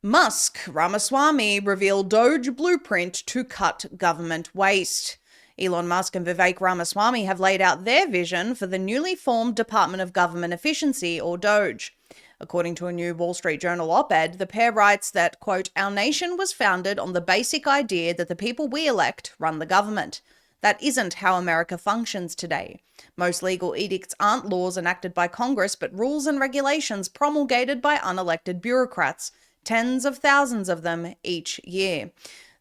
Musk Ramaswamy revealed Doge blueprint to cut government waste. Elon Musk and Vivek Ramaswamy have laid out their vision for the newly formed Department of Government Efficiency, or DOGE. According to a new Wall Street Journal op-ed, the pair writes that, quote, "Our nation was founded on the basic idea that the people we elect run the government. That isn't how America functions today. Most legal edicts aren't laws enacted by Congress, but rules and regulations promulgated by unelected bureaucrats, tens of thousands of them each year."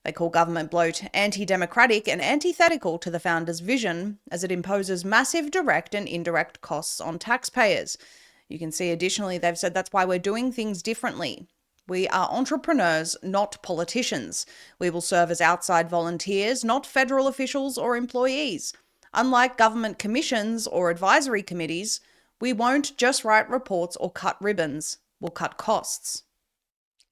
They call government bloat anti-democratic and antithetical to the founders' vision, as it imposes massive direct and indirect costs on taxpayers. You can see additionally they've said that's why we're doing things differently. We are entrepreneurs, not politicians. We will serve as outside volunteers, not federal officials or employees. Unlike government commissions or advisory committees, we won't just write reports or cut ribbons. We'll cut costs.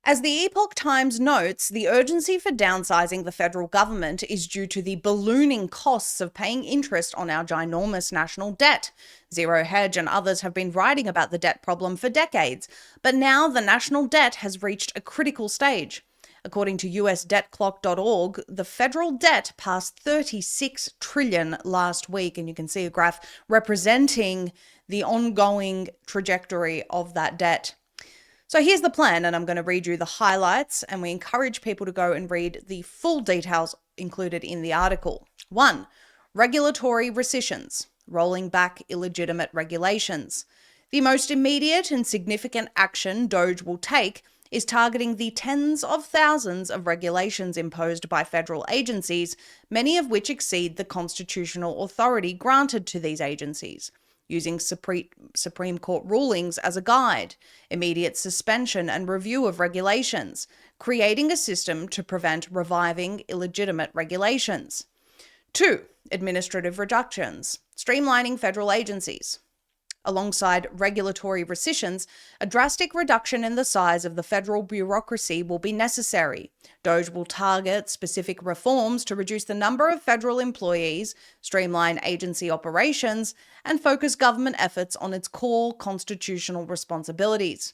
As the Epoch Times notes, the urgency for downsizing the federal government is due to the ballooning costs of paying interest on our ginormous national debt. Zero Hedge and others have been writing about the debt problem for decades, but now the national debt has reached a critical stage. According to USDebtClock.org, the federal debt passed $36 trillion last week, and you can see a graph representing the ongoing trajectory of that debt. So here's the plan, and I'm going to read you the highlights, and we encourage people to go and read the full details included in the article. 1. Regulatory rescissions, rolling back illegitimate regulations. The most immediate and significant action DOGE will take is targeting the tens of thousands of regulations imposed by federal agencies, many of which exceed the constitutional authority granted to these agencies. Using Supreme Court rulings as a guide, immediate suspension and review of regulations, creating a system to prevent reviving illegitimate regulations. 2. Administrative reductions, streamlining federal agencies. Alongside regulatory rescissions, a drastic reduction in the size of the federal bureaucracy will be necessary. DOGE will target specific reforms to reduce the number of federal employees, streamline agency operations, and focus government efforts on its core constitutional responsibilities.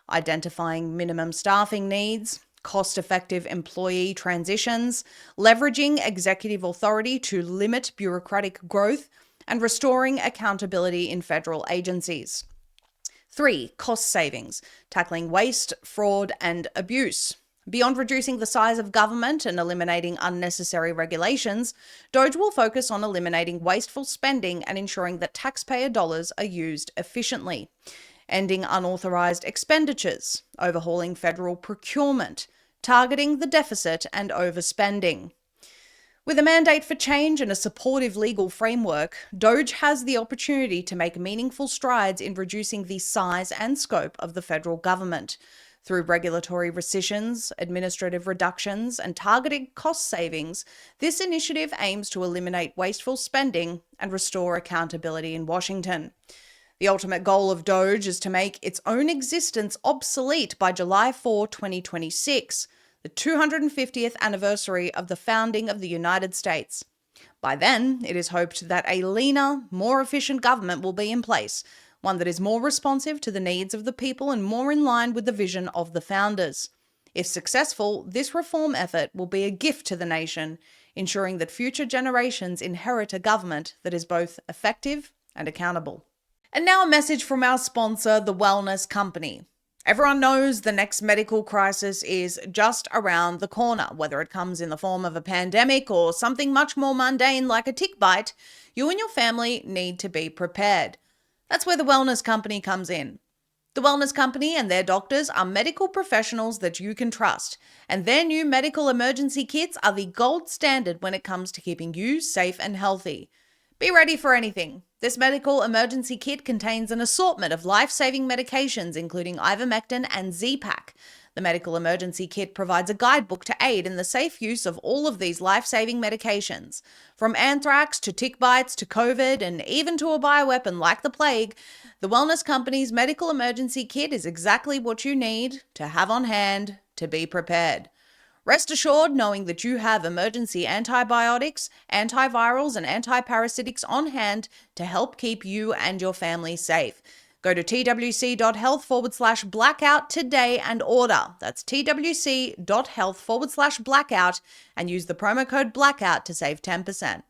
Identifying minimum staffing needs, cost-effective employee transitions, leveraging executive authority to limit bureaucratic growth, and restoring accountability in federal agencies. 3. Cost savings, tackling waste, fraud, and abuse. Beyond reducing the size of government and eliminating unnecessary regulations, DOGE will focus on eliminating wasteful spending and ensuring that taxpayer dollars are used efficiently. Ending unauthorized expenditures, overhauling federal procurement, targeting the deficit and overspending. With a mandate for change and a supportive legal framework, DOGE has the opportunity to make meaningful strides in reducing the size and scope of the federal government. Through regulatory rescissions, administrative reductions, and targeted cost savings, this initiative aims to eliminate wasteful spending and restore accountability in Washington. The ultimate goal of DOGE is to make its own existence obsolete by July 4, 2026. The 250th anniversary of the founding of the United States. By then, it is hoped that a leaner, more efficient government will be in place, one that is more responsive to the needs of the people and more in line with the vision of the founders. If successful, this reform effort will be a gift to the nation, ensuring that future generations inherit a government that is both effective and accountable. And now a message from our sponsor, The Wellness Company. Everyone knows the next medical crisis is just around the corner. Whether it comes in the form of a pandemic or something much more mundane like a tick bite, you and your family need to be prepared. That's where the Wellness Company comes in. The Wellness Company and their doctors are medical professionals that you can trust, and their new medical emergency kits are the gold standard when it comes to keeping you safe and healthy. Be ready for anything. This medical emergency kit contains an assortment of life-saving medications, including ivermectin and Z-Pak. The medical emergency kit provides a guidebook to aid in the safe use of all of these life-saving medications. From anthrax to tick bites to COVID and even to a bioweapon like the plague, the Wellness Company's medical emergency kit is exactly what you need to have on hand to be prepared. Rest assured knowing that you have emergency antibiotics, antivirals, and antiparasitics on hand to help keep you and your family safe. Go to twc.health/blackout today and order. That's twc.health/blackout and use the promo code blackout to save 10%.